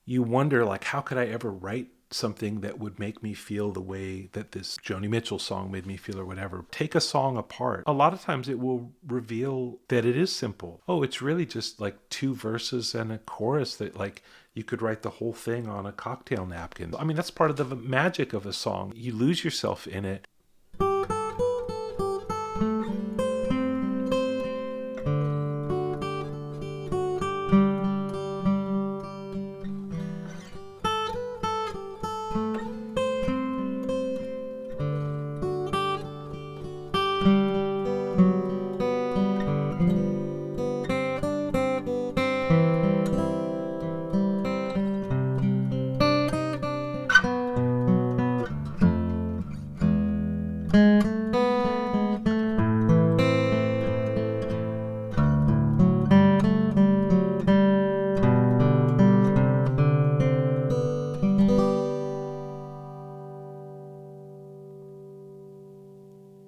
you wonder, like, how could I ever write something that would make me feel the way that this Joni Mitchell song made me feel or whatever. Take a song apart. A lot of times it will reveal that it is simple. Oh, it's really just like two verses and a chorus that like you could write the whole thing on a cocktail napkin. I mean, that's part of the magic of a song. You lose yourself in it.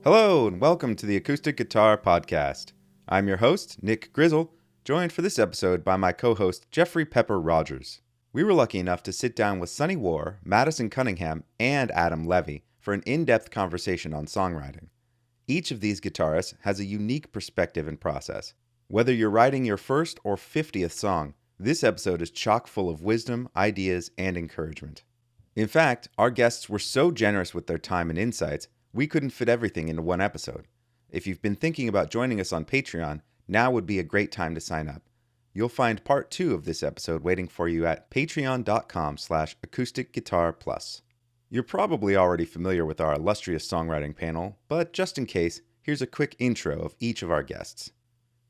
Hello, and welcome to the Acoustic Guitar Podcast. I'm your host, Nick Grizzle, joined for this episode by my co-host, Jeffrey Pepper Rogers. We were lucky enough to sit down with Sonny War, Madison Cunningham, and Adam Levy for an in-depth conversation on songwriting. Each of these guitarists has a unique perspective and process. Whether you're writing your first or 50th song, this episode is chock full of wisdom, ideas, and encouragement. In fact, our guests were so generous with their time and insights, we couldn't fit everything into one episode. If you've been thinking about joining us on Patreon, now would be a great time to sign up. You'll find part 2 of this episode waiting for you at patreon.com/acousticguitarplus. You're probably already familiar with our illustrious songwriting panel, but just in case, here's a quick intro of each of our guests.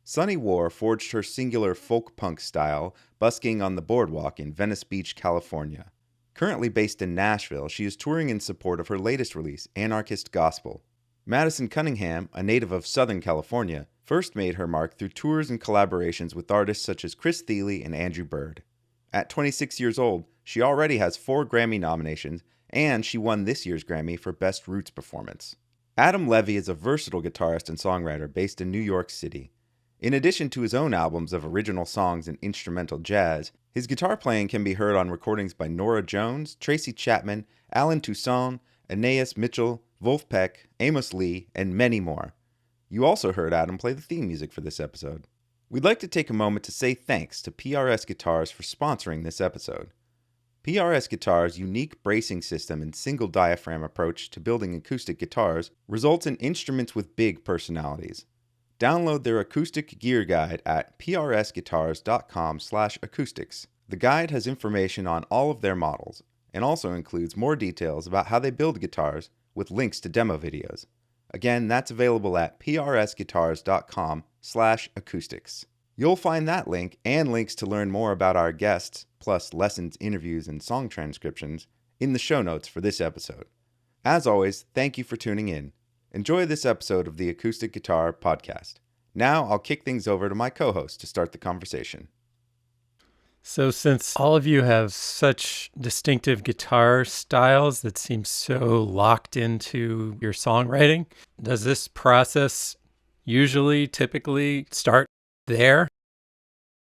Sonny War forged her singular folk-punk style busking on the boardwalk in Venice Beach, California. Currently based in Nashville, she is touring in support of her latest release, Anarchist Gospel. Madison Cunningham, a native of Southern California, first made her mark through tours and collaborations with artists such as Chris Thile and Andrew Bird. At 26 years old, she already has 4 Grammy nominations, and she won this year's Grammy for Best Roots Performance. Adam Levy is a versatile guitarist and songwriter based in New York City. In addition to his own albums of original songs and instrumental jazz, his guitar playing can be heard on recordings by Norah Jones, Tracy Chapman, Alan Toussaint, Anais Mitchell, Wolf Peck, Amos Lee, and many more. You also heard Adam play the theme music for this episode. We'd like to take a moment to say thanks to PRS Guitars for sponsoring this episode. PRS Guitars' unique bracing system and single diaphragm approach to building acoustic guitars results in instruments with big personalities. Download their acoustic gear guide at prsguitars.com/acoustics. The guide has information on all of their models and also includes more details about how they build guitars with links to demo videos. Again, that's available at prsguitars.com/acoustics. You'll find that link and links to learn more about our guests, plus lessons, interviews, and song transcriptions in the show notes for this episode. As always, thank you for tuning in. Enjoy this episode of the Acoustic Guitar Podcast. Now I'll kick things over to my co-host to start the conversation. So since all of you have such distinctive guitar styles that seem so locked into your songwriting, does this process typically start there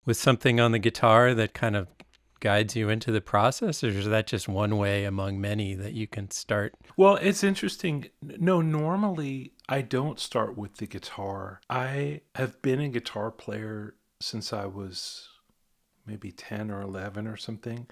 with something on the guitar that kind of guides you into the process, or is that just one way among many that you can start? Well, it's interesting. No, normally I don't start with the guitar. I have been a guitar player since I was maybe 10 or 11 or something.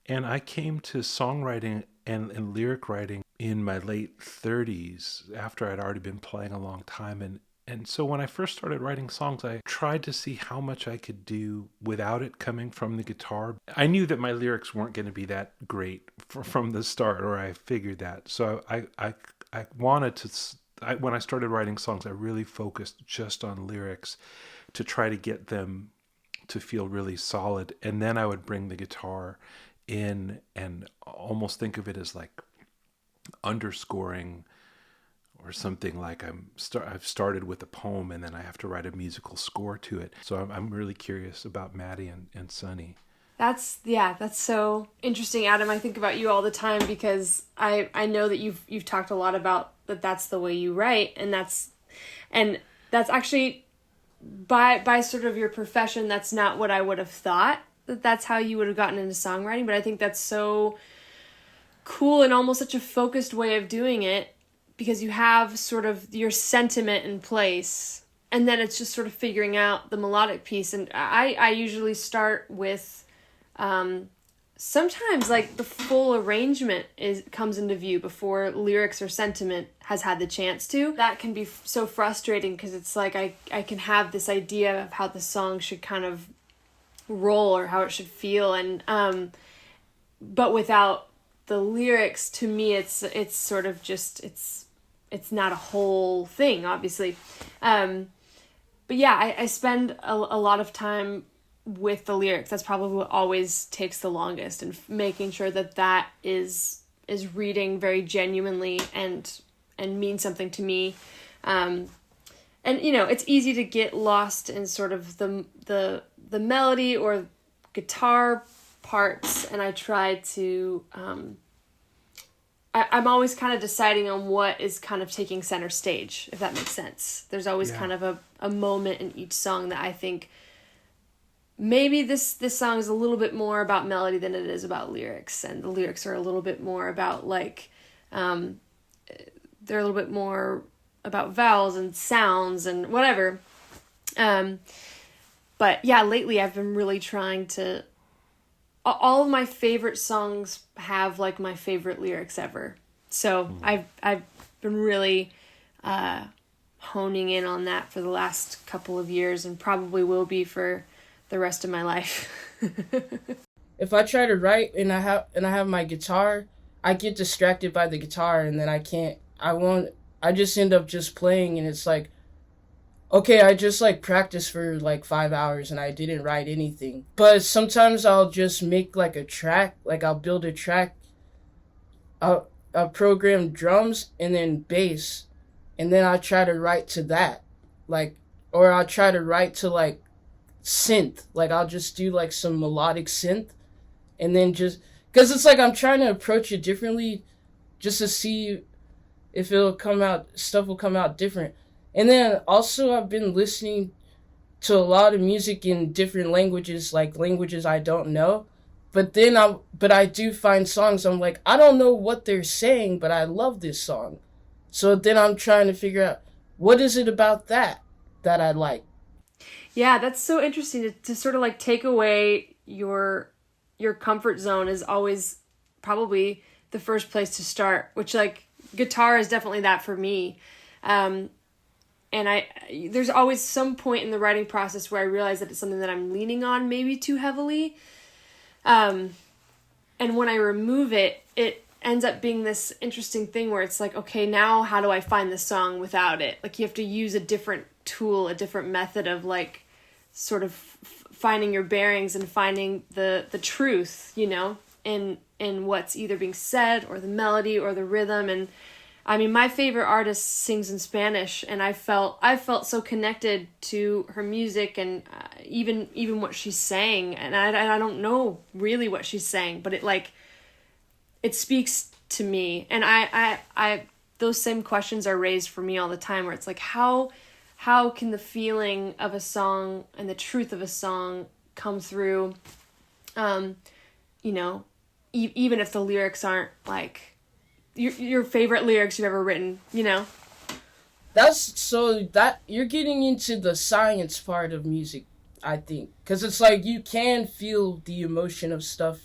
And I came to songwriting and lyric writing in my late 30s after I'd already been playing a long time. And so when I first started writing songs, I tried to see how much I could do without it coming from the guitar. I knew that my lyrics weren't going to be that great from the start, or I figured that. So I wanted to, when I started writing songs, I really focused just on lyrics to try to get them to feel really solid. And then I would bring the guitar in and almost think of it as like underscoring or something, like I've started with a poem and then I have to write a musical score to it. So I'm really curious about Maddie and Sonny. That's so interesting, Adam. I think about you all the time because I know that you've talked a lot about that's the way you write, and that's actually by sort of your profession, that's not what I would have thought that that's how you would have gotten into songwriting, but I think that's so cool and almost such a focused way of doing it, because you have sort of your sentiment in place, and then it's just sort of figuring out the melodic piece. And I usually start with sometimes like the full arrangement comes into view before lyrics or sentiment has had the chance to. That can be so frustrating, because it's like I can have this idea of how the song should kind of roll or how it should feel, and but without the lyrics, to me it's sort of just it's not a whole thing, obviously. But yeah, I spend a lot of time with the lyrics. That's probably what always takes the longest, and making sure that is reading very genuinely and mean something to me. And you know, it's easy to get lost in sort of the melody or guitar parts, and I try to I'm always kind of deciding on what is kind of taking center stage, if that makes sense. There's always kind of a moment in each song that I think maybe this song is a little bit more about melody than it is about lyrics, and the lyrics are a little bit more about like they're a little bit more about vowels and sounds and whatever. But yeah, lately I've been really trying to, all of my favorite songs have like my favorite lyrics ever. So I've been really honing in on that for the last couple of years, and probably will be for the rest of my life. If I try to write and I have my guitar, I get distracted by the guitar, and then I just end up just playing, and it's like, okay, I just like practiced for like 5 hours and I didn't write anything. But sometimes I'll just make like a track, like I'll build a track, I'll program drums and then bass, and then I'll try to write to that, like, or I'll try to write to like synth, like I'll just do like some melodic synth, and then just, because it's like I'm trying to approach it differently, just to see if stuff will come out different. And then also I've been listening to a lot of music in different languages, like languages I don't know. But I do find songs I'm like, I don't know what they're saying, but I love this song. So then I'm trying to figure out, what is it about that I like? Yeah, that's so interesting to sort of like take away your comfort zone is always probably the first place to start, which like guitar is definitely that for me. And there's always some point in the writing process where I realize that it's something that I'm leaning on maybe too heavily. And when I remove it, it ends up being this interesting thing where it's like, okay, now how do I find the song without it? Like you have to use a different tool, a different method of like sort of finding your bearings and finding the truth, you know, in what's either being said or the melody or the rhythm. And I mean, my favorite artist sings in Spanish, and I felt so connected to her music and even what she's saying. And I don't know really what she's saying, but it speaks to me. And I those same questions are raised for me all the time, where it's like, how can the feeling of a song and the truth of a song come through, you know, even if the lyrics aren't like your favorite lyrics you've ever written, you know? That you're getting into the science part of music, I think. Because it's like you can feel the emotion of stuff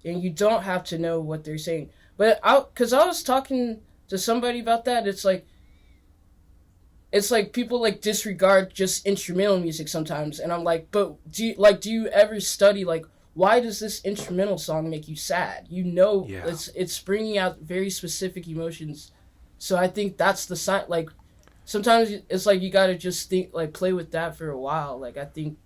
and you don't have to know what they're saying. But because I was talking to somebody about that, it's like people like disregard just instrumental music sometimes. And I'm like, but do you ever study like, why does this instrumental song make you sad? You know, it's bringing out very specific emotions. So I think that's the sign. Like, sometimes it's like you gotta just think, like, play with that for a while. Like, I think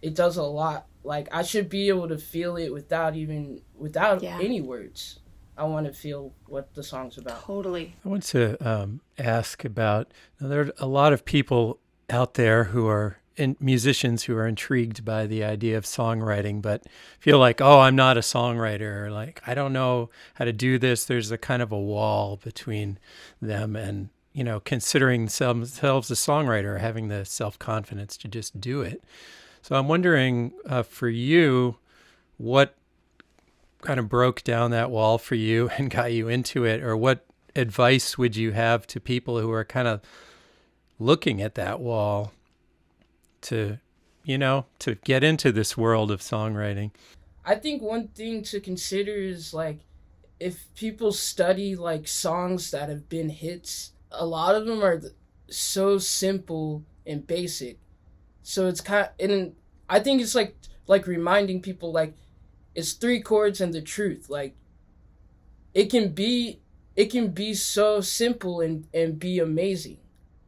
it does a lot. Like, I should be able to feel it without any words. I want to feel what the song's about. Totally. I want to ask about, there are a lot of people out there who are musicians who are intrigued by the idea of songwriting, but feel like, oh, I'm not a songwriter, or like, I don't know how to do this. There's a kind of a wall between them and, you know, considering themselves a songwriter, or having the self-confidence to just do it. So I'm wondering, for you, what kind of broke down that wall for you and got you into it, or what advice would you have to people who are kind of looking at that wall to, to get into this world of songwriting? I think one thing to consider is like if people study like songs that have been hits, a lot of them are so simple and basic. So it's kind of, and I think it's like reminding people like it's three chords and the truth. Like it can be so simple and be amazing.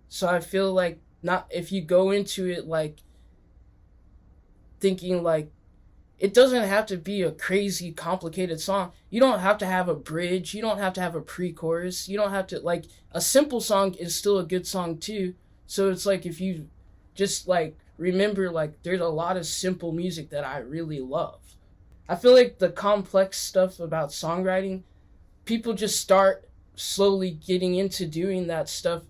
So I feel like not if you go into it like thinking like it doesn't have to be a crazy complicated song. You don't have to have a bridge. You don't have to have a pre-chorus. You don't have to like a simple song is still a good song too. So it's like if you just like remember like there's a lot of simple music that I really love. I feel like the complex stuff about songwriting, people just start slowly getting into doing that stuff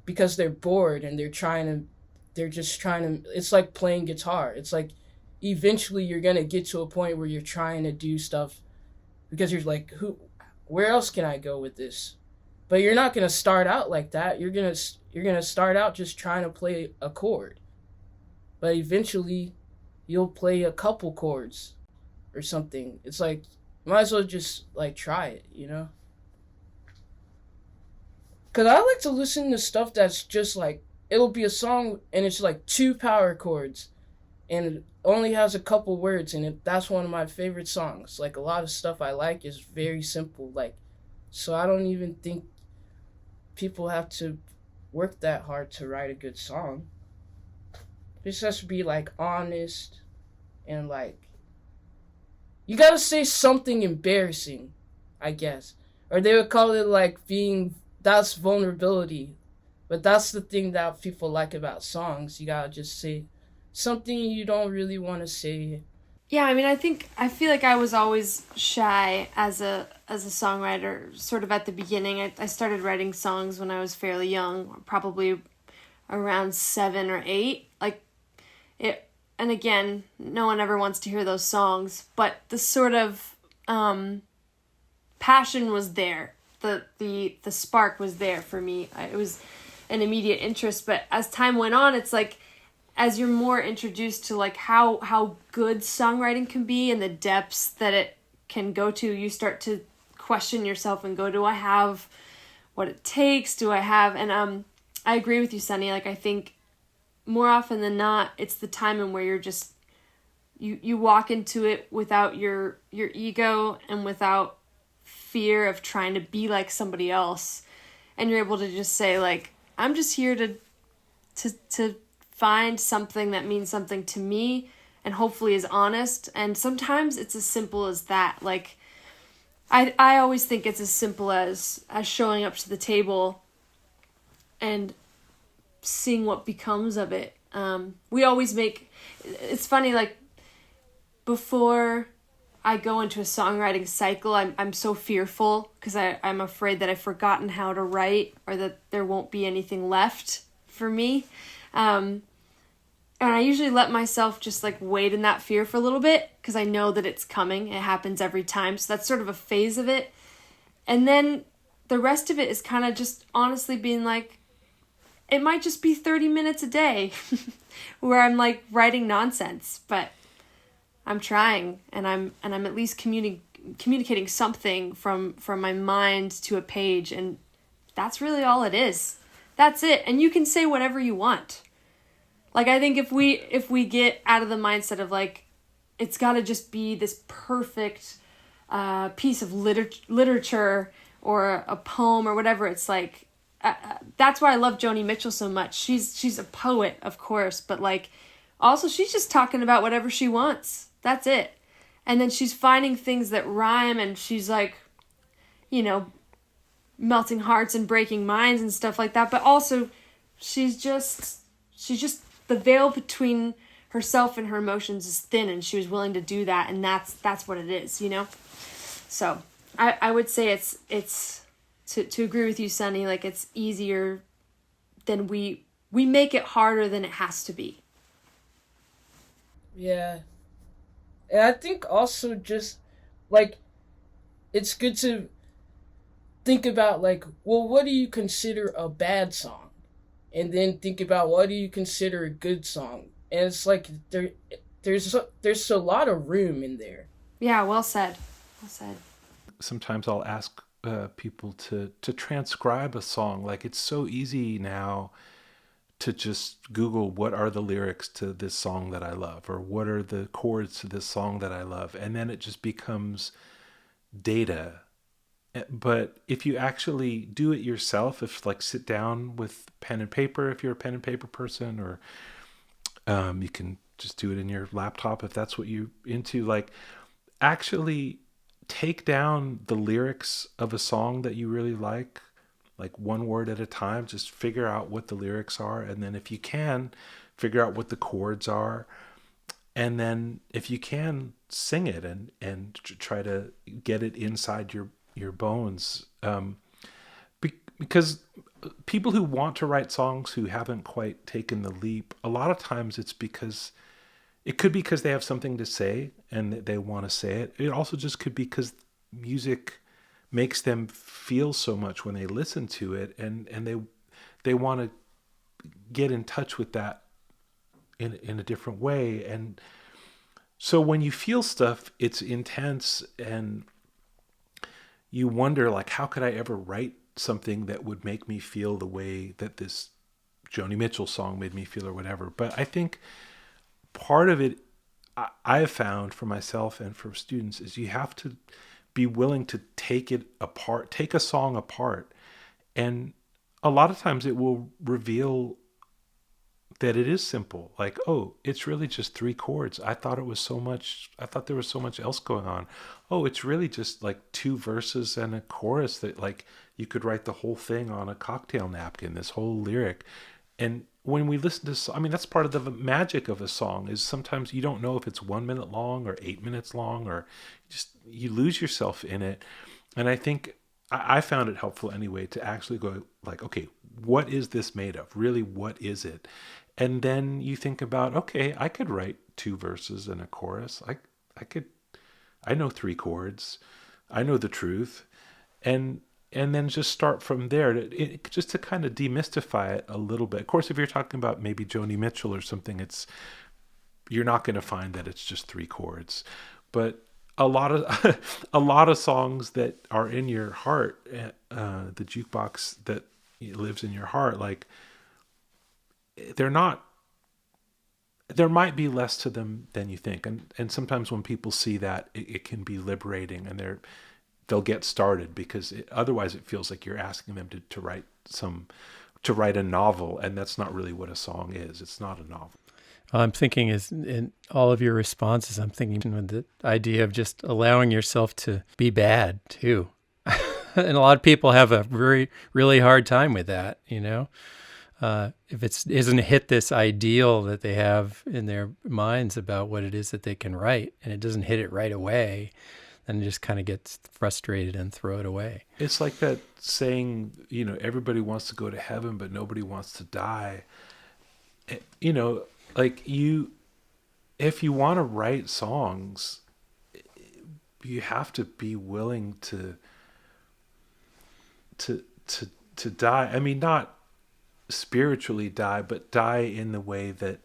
because they're bored and they're just trying to, it's like playing guitar. It's like eventually you're going to get to a point where you're trying to do stuff because you're like, where else can I go with this? But you're not going to start out like that. You're going to start out just trying to play a chord. But eventually you'll play a couple chords or something. It's like, might as well just like try it, Because I like to listen to stuff that's just like, it'll be a song and it's like 2 power chords and it only has a couple words and that's one of my favorite songs. Like a lot of stuff I like is very simple. Like, so I don't even think people have to work that hard to write a good song. It just has to be like honest and like, you gotta say something embarrassing, I guess. Or they would call it like that's vulnerability. But that's the thing that people like about songs. You gotta just say something you don't really want to say. Yeah, I mean, I feel like I was always shy as a songwriter, sort of at the beginning. I started writing songs when I was fairly young, probably around 7 or 8. And again, no one ever wants to hear those songs, but the sort of passion was there. The spark was there for me. It was an immediate interest, but as time went on, it's like as you're more introduced to like how good songwriting can be and the depths that it can go to, you start to question yourself and go, do I have what it takes? Do I have? And I agree with you, Sunny. Like I think more often than not, it's the time and where you're just you walk into it without your ego and without fear of trying to be like somebody else, and you're able to just say like, I'm just here to find something that means something to me and hopefully is honest. And sometimes it's as simple as that. Like I always think it's as simple as showing up to the table and seeing what becomes of it. We always it's funny, like before I go into a songwriting cycle, I'm so fearful because I'm afraid that I've forgotten how to write or that there won't be anything left for me. And I usually let myself just like wait in that fear for a little bit because I know that it's coming. It happens every time. So that's sort of a phase of it. And then the rest of it is kind of just honestly being like, it might just be 30 minutes a day where I'm like writing nonsense, but I'm trying and I'm at least communicating something from my mind to a page, and that's really all it is. That's it. And you can say whatever you want. Like I think if we get out of the mindset of like it's got to just be this perfect piece of literature or a poem or whatever, it's like that's why I love Joni Mitchell so much. She's a poet, of course, but like also she's just talking about whatever she wants. That's it. And then she's finding things that rhyme, and she's like, melting hearts and breaking minds and stuff like that. But also she's just the veil between herself and her emotions is thin, and she was willing to do that, and that's what it is, So I would say it's to agree with you, Sunny, like it's easier than we make it harder than it has to be. Yeah. And I think also just like it's good to think about like, well, what do you consider a bad song? And then think about what do you consider a good song? And it's like there's a lot of room in there. Yeah, well said. Well said. Sometimes I'll ask people to transcribe a song. Like it's so easy now to just Google what are the lyrics to this song that I love, or what are the chords to this song that I love, and then it just becomes data. But if you actually do it yourself, if like sit down with pen and paper, if you're a pen and paper person, or you can just do it in your laptop if that's what you're into, like actually take down the lyrics of a song that you really like one word at a time. Just figure out what the lyrics are, and then if you can, figure out what the chords are, and then if you can, sing it and try to get it inside your bones. Because people who want to write songs who haven't quite taken the leap, a lot of times it's because it could be because they have something to say and they want to say it. It also just could be because music makes them feel so much when they listen to it, and they want to get in touch with that in a different way. And so when you feel stuff, it's intense, and you wonder like, how could I ever write something that would make me feel the way that this Joni Mitchell song made me feel, or whatever. But I think part of it I have found for myself and for students is you have to be willing to take it apart, take a song apart. And a lot of times it will reveal that it is simple. Like, oh, it's really just three chords. I thought there was so much else going on. Oh, it's really just like two verses and a chorus that like you could write the whole thing on a cocktail napkin, this whole lyric. And when we listen to, I mean, that's part of the magic of a song is sometimes you don't know if it's 1 minute long or 8 minutes long, or just you lose yourself in it. And I think I found it helpful anyway to actually go like, okay, what is this made of? Really, what is it? And then you think about, okay, I could write two verses and a chorus. I know three chords. I know the truth. And then just start from there, just to kind of demystify it a little bit. Of course, if you're talking about maybe Joni Mitchell or something, you're not going to find that it's just three chords. But a lot of a lot of songs that are in your heart, the jukebox that lives in your heart, like they're not. There might be less to them than you think, and sometimes when people see that, it can be liberating, and they'll get started, because otherwise it feels like you're asking them to write a novel, and that's not really what a song is. It's not a novel. I'm thinking is in all of your responses, I'm thinking with the idea of just allowing yourself to be bad too. And a lot of people have a really hard time with that, you know? If it isn't hit this ideal that they have in their minds about what it is that they can write, and it doesn't hit it right away, then it just kind of gets frustrated and throw it away. It's like that saying, everybody wants to go to heaven, but nobody wants to die. Like if you want to write songs, you have to be willing to die. I mean, not spiritually die, but die in the way that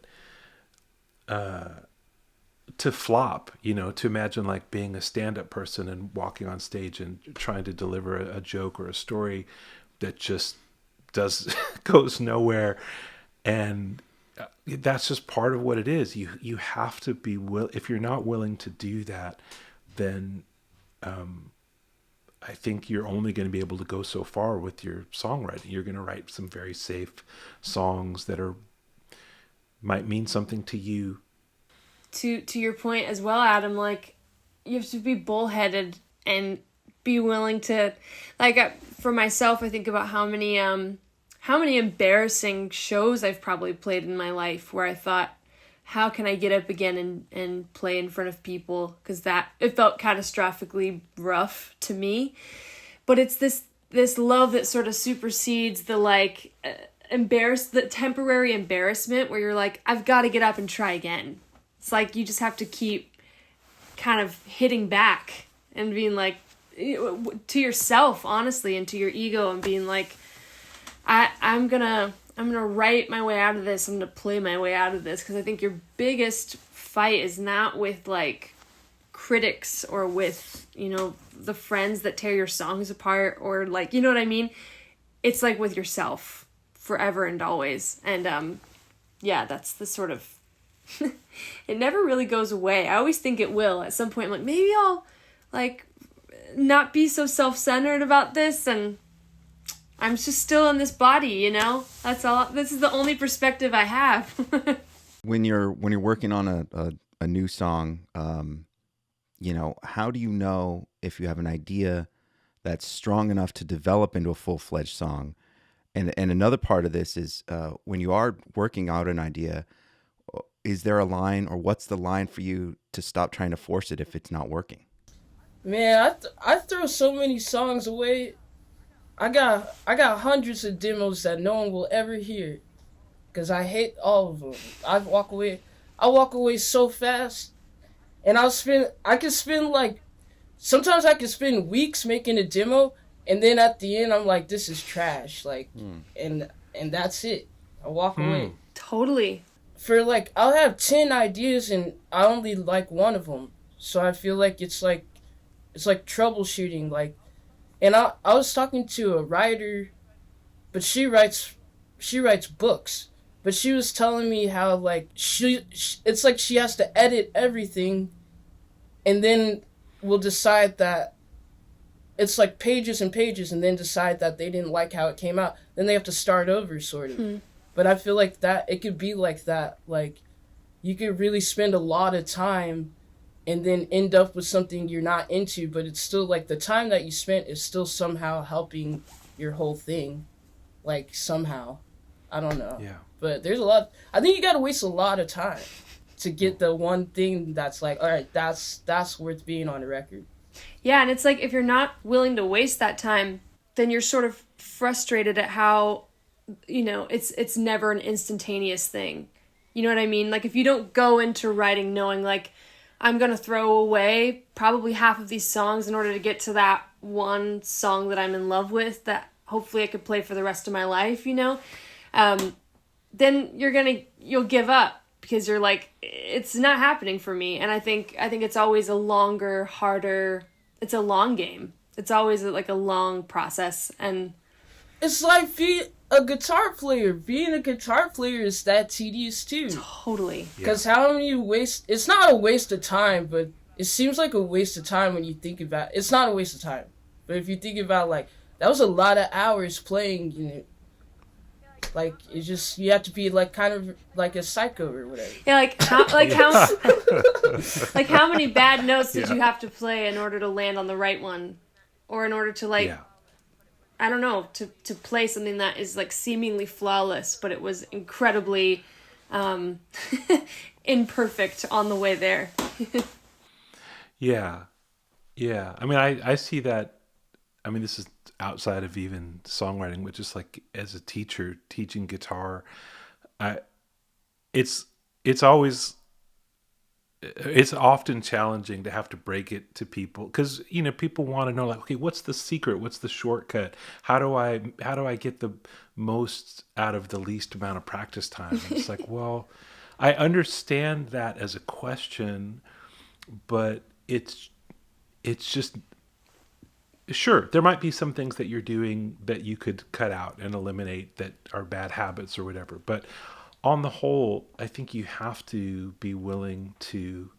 to flop, to imagine like being a stand-up person and walking on stage and trying to deliver a joke or a story that just goes nowhere. And that's just part of what it is. You have to be if you're not willing to do that, then I think you're only going to be able to go so far with your songwriting. You're going to write some very safe songs that might mean something to you. To your point as well, Adam, like you have to be bullheaded and be willing to, like, for myself, I think about how many embarrassing shows I've probably played in my life where I thought, how can I get up again and play in front of people? Because it felt catastrophically rough to me. But it's this love that sort of supersedes the the temporary embarrassment where you're like, I've got to get up and try again. It's like you just have to keep kind of hitting back and being like, to yourself, honestly, and to your ego, and being like, I'm gonna write my way out of this. I'm gonna play my way out of this, because I think your biggest fight is not with like critics or with, you know, the friends that tear your songs apart, or like, you know what I mean? It's like with yourself forever and always. And yeah, that's the sort of it never really goes away. I always think it will at some point. I'm like, maybe I'll like not be so self-centered about this, and I'm just still in this body, you know? That's all. This is the only perspective I have. When you're working on a new song, you know, how do you know if you have an idea that's strong enough to develop into a full-fledged song? And another part of this is when you are working out an idea, is there a line, or what's the line for you to stop trying to force it if it's not working? Man, I throw so many songs away. I got hundreds of demos that no one will ever hear, because I hate all of them. I walk away so fast, and I can spend like, sometimes I can spend weeks making a demo, and then at the end I'm like, this is trash, like, and that's it. I walk away. Totally. For like, I'll have 10 ideas and I only like one of them, so I feel like it's like troubleshooting, like. And I was talking to a writer, but she writes books. But she was telling me how like it's like she has to edit everything, and then we'll decide that it's like pages and pages, and then decide that they didn't like how it came out. Then they have to start over, sort of. But I feel like that it could be like that. Like, you could really spend a lot of time and then end up with something you're not into, but it's still like the time that you spent is still somehow helping your whole thing. Like, somehow. I don't know. Yeah. But there's a lot. I think you got to waste a lot of time to get the one thing that's like, all right, that's worth being on the record. Yeah, and it's like, if you're not willing to waste that time, then you're sort of frustrated at how, you know, it's never an instantaneous thing. You know what I mean? Like, if you don't go into writing knowing, like, I'm going to throw away probably half of these songs in order to get to that one song that I'm in love with that hopefully I could play for the rest of my life, you know? Then you'll give up, because you're like, it's not happening for me. And I think it's always a longer, harder, it's a long game. It's always like a long process. And it's like being a guitar player. Being a guitar player is that tedious too. Totally. Because how many it's not a waste of time, but it seems like a waste of time when you think about it. It's not a waste of time. But if you think about, like, that was a lot of hours playing, you know, like, it's just, you have to be like kind of like a psycho or whatever. Yeah, how many bad notes did you have to play in order to land on the right one, or in order to I don't know, to play something that is like seemingly flawless, but it was incredibly imperfect on the way there. Yeah. I mean, I see that. I mean, this is outside of even songwriting, but just like as a teacher teaching guitar, it's often challenging to have to break it to people, because, you know, people want to know, like, okay, what's the secret? What's the shortcut? How do I get the most out of the least amount of practice time? And it's like, well, I understand that as a question, but it's just, sure, there might be some things that you're doing that you could cut out and eliminate that are bad habits or whatever. But on the whole, I think you have to be willing to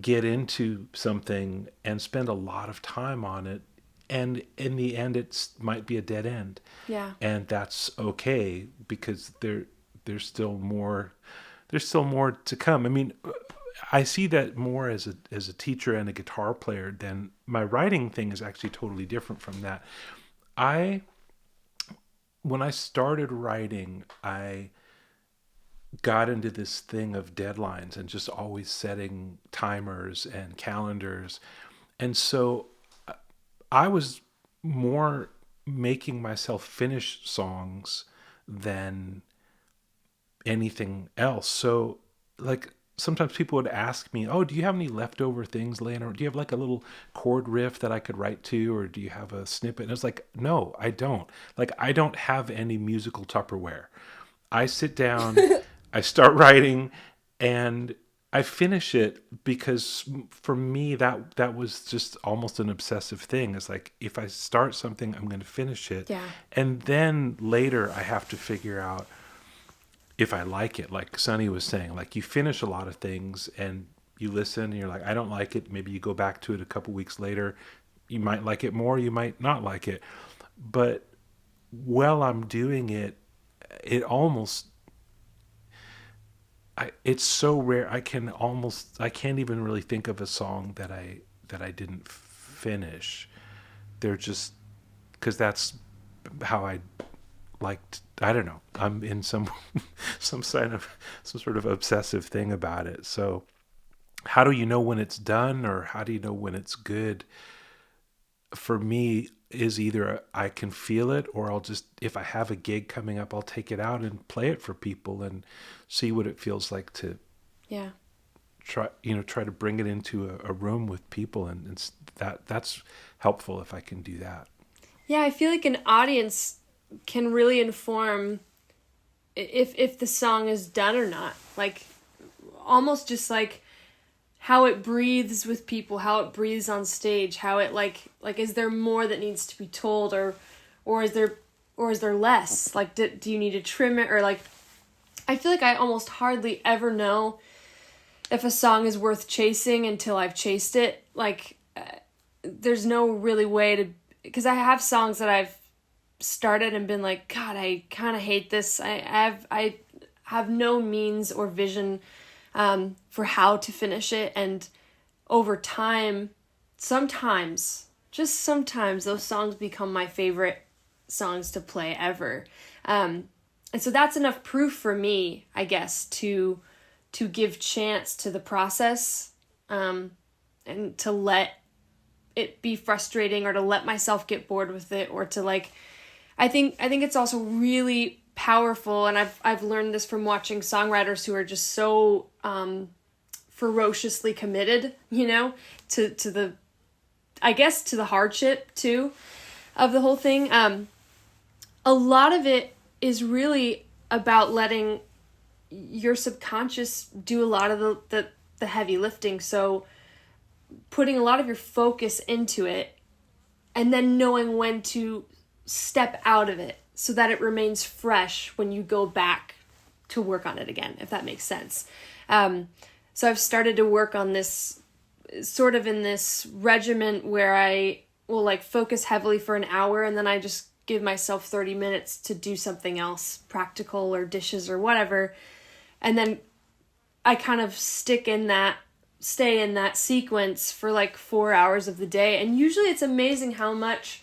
get into something and spend a lot of time on it. And in the end, it might be a dead end. Yeah. And that's okay, because there's still more to come. I mean, I see that more as a teacher and a guitar player than my writing thing is actually totally different from that. When I started writing, I got into this thing of deadlines and just always setting timers and calendars. And so I was more making myself finish songs than anything else. So like sometimes people would ask me, "Oh, do you have any leftover things laying around? Do you have like a little chord riff that I could write to, or do you have a snippet?" And it's like, no, I don't. Like, I don't have any musical Tupperware. I sit down, I start writing, and I finish it, because for me that was just almost an obsessive thing. It's like, if I start something, I'm going to finish it. Yeah. And then later I have to figure out if I like it. Like Sonny was saying, like, you finish a lot of things and you listen and you're like, I don't like it. Maybe you go back to it a couple weeks later. You might like it more, you might not like it. But while I'm doing it, it almost, it's so rare. I can't even really think of a song that I didn't finish. They're just, because that's how I liked. I don't know. I'm in some sort of obsessive thing about it. So how do you know when it's done, or how do you know when it's good? For me, is either I can feel it, or I'll just, if I have a gig coming up, I'll take it out and play it for people and see what it feels like to Yeah. try to bring it into a room with people, and that's helpful if I can do that. Yeah, I feel like an audience can really inform if the song is done or not. Like, almost just like how it breathes with people, how it breathes on stage, how it like is there more that needs to be told, or is there less? Like, do you need to trim it, or like, I feel like I almost hardly ever know if a song is worth chasing until I've chased it. Like, there's no really way to, because I have songs that I've started and been like, God, I kind of hate this. I have no means or vision for how to finish it. And over time, sometimes, just sometimes, those songs become my favorite songs to play ever. And so that's enough proof for me, I guess, to give chance to the process, and to let it be frustrating, or to let myself get bored with it, or to like, I think it's also really powerful, and I've learned this from watching songwriters who are just so ferociously committed, to the, I guess, to the hardship too of the whole thing. A lot of it is really about letting your subconscious do a lot of the heavy lifting. So putting a lot of your focus into it, and then knowing when to step out of it so that it remains fresh when you go back to work on it again, if that makes sense. So I've started to work on this sort of in this regiment where I will like focus heavily for an hour, and then I just give myself 30 minutes to do something else, practical or dishes or whatever. And then I kind of stay in that sequence for like 4 hours of the day. And usually it's amazing how much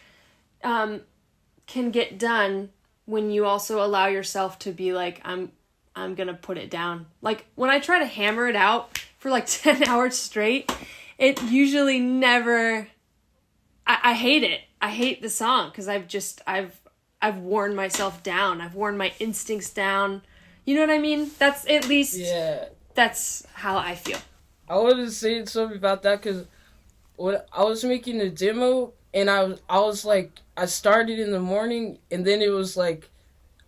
can get done when you also allow yourself to be like, I'm going to put it down. Like, when I try to hammer it out for like 10 hours straight, it usually never, I hate it. I hate the song because I've worn myself down. I've worn my instincts down. You know what I mean? That's at least, that's how I feel. I wanted to say something about that because when I was making the demo, and I was like, I started in the morning, and then it was like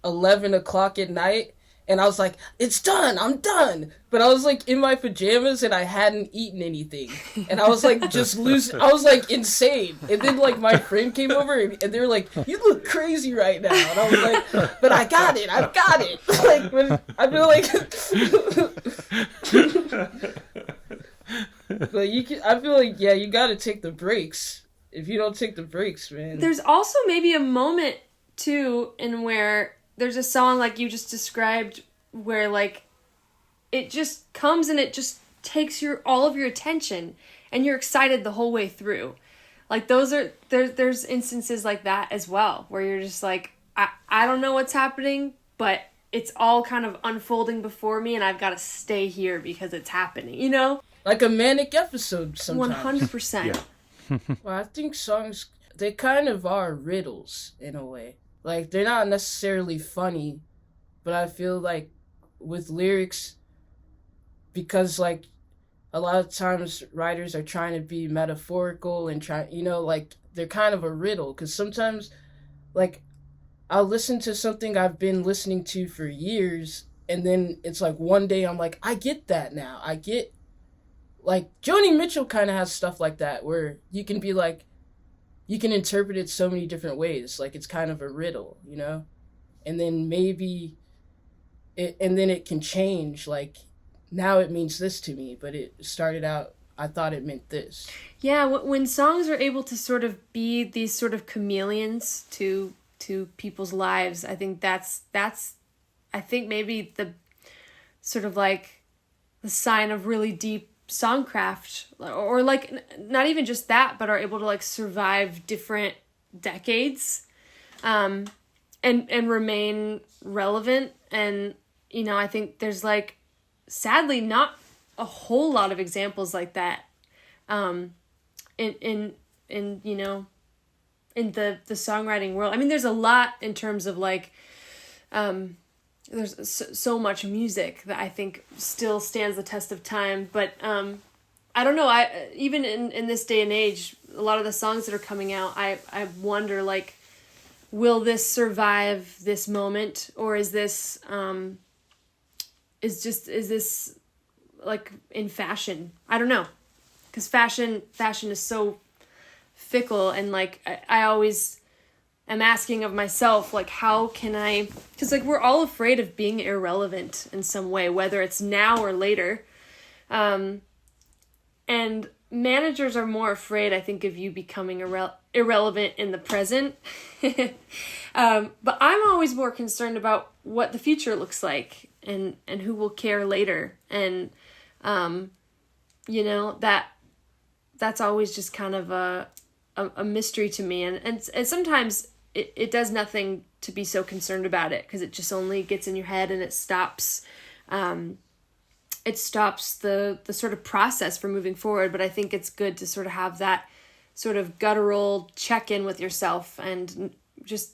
11 o'clock at night, and I was like, it's done, I'm done. But I was like in my pajamas, and I hadn't eaten anything, and I was like just losing, I was like insane. And then like my friend came over, and they were like, you look crazy right now. And I was like, but I've got it. Like, but I feel like but I feel like, you gotta take the breaks. If you don't take the breaks, man. There's also maybe a moment too in where there's a song like you just described where like it just comes and it just takes all of your attention and you're excited the whole way through. Like there's instances like that as well where you're just like, I don't know what's happening, but it's all kind of unfolding before me and I've got to stay here because it's happening, Like a manic episode sometimes. 100%. Yeah. Well, I think songs, they kind of are riddles in a way. Like, they're not necessarily funny, but I feel like with lyrics, because like a lot of times writers are trying to be metaphorical and like they're kind of a riddle, because sometimes like I'll listen to something I've been listening to for years, and then it's like one day I'm like, I get that now. I get, like, Joni Mitchell kind of has stuff like that where you can be like, you can interpret it so many different ways. Like, it's kind of a riddle, you know? And then it can change. Like, now it means this to me, but it started out, I thought it meant this. Yeah, when songs are able to sort of be these sort of chameleons to people's lives, I think that's I think maybe the sort of like the sign of really deep songcraft, or like not even just that, but are able to like survive different decades, and remain relevant. And I think there's like sadly not a whole lot of examples like that, in the songwriting world. I mean, there's a lot in terms of like, there's so much music that I think still stands the test of time. But I don't know. I even in this day and age, a lot of the songs that are coming out, I wonder, like, will this survive this moment, or is this is this like in fashion? I don't know, because fashion is so fickle, and like I always am asking of myself, like, how can I, because like we're all afraid of being irrelevant in some way, whether it's now or later, and managers are more afraid, I think, of you becoming irrelevant in the present. But I'm always more concerned about what the future looks like, and who will care later, and that's always just kind of a mystery to me, and sometimes it does nothing to be so concerned about it, because it just only gets in your head, and it stops the sort of process for moving forward. But I think it's good to sort of have that sort of guttural check-in with yourself, and just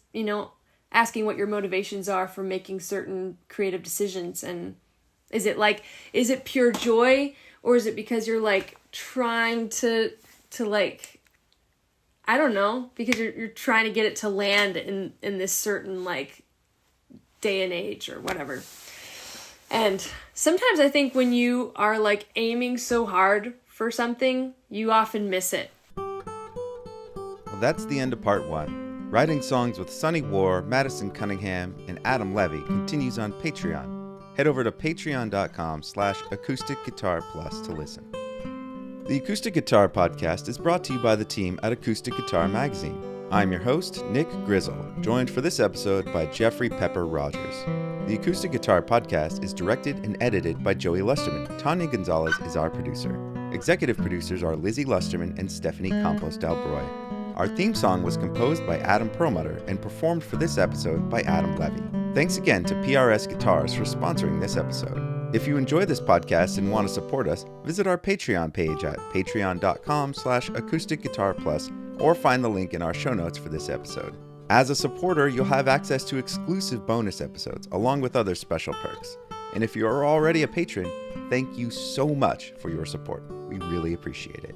asking what your motivations are for making certain creative decisions. And is it pure joy, or is it because you're like trying to like, I don't know, because you're trying to get it to land in this certain like day and age or whatever. And sometimes I think when you are like aiming so hard for something, you often miss it. Well, that's the end of part 1. Writing songs with Sunny War, Madison Cunningham, and Adam Levy continues on Patreon. Head over to patreon.com/acousticguitarplus to listen. The Acoustic Guitar Podcast is brought to you by the team at Acoustic Guitar Magazine. I'm your host, Nick Grizzle, joined for this episode by Jeffrey Pepper Rogers. The Acoustic Guitar Podcast is directed and edited by Joey Lusterman. Tanya Gonzalez is our producer. Executive producers are Lizzie Lusterman and Stephanie Campos Dalbroy. Our theme song was composed by Adam Perlmutter and performed for this episode by Adam Levy. Thanks again to PRS Guitars for sponsoring this episode. If you enjoy this podcast and want to support us, visit our Patreon page at patreon.com/acousticguitarplus, or find the link in our show notes for this episode. As a supporter, you'll have access to exclusive bonus episodes, along with other special perks. And if you are already a patron, thank you so much for your support. We really appreciate it.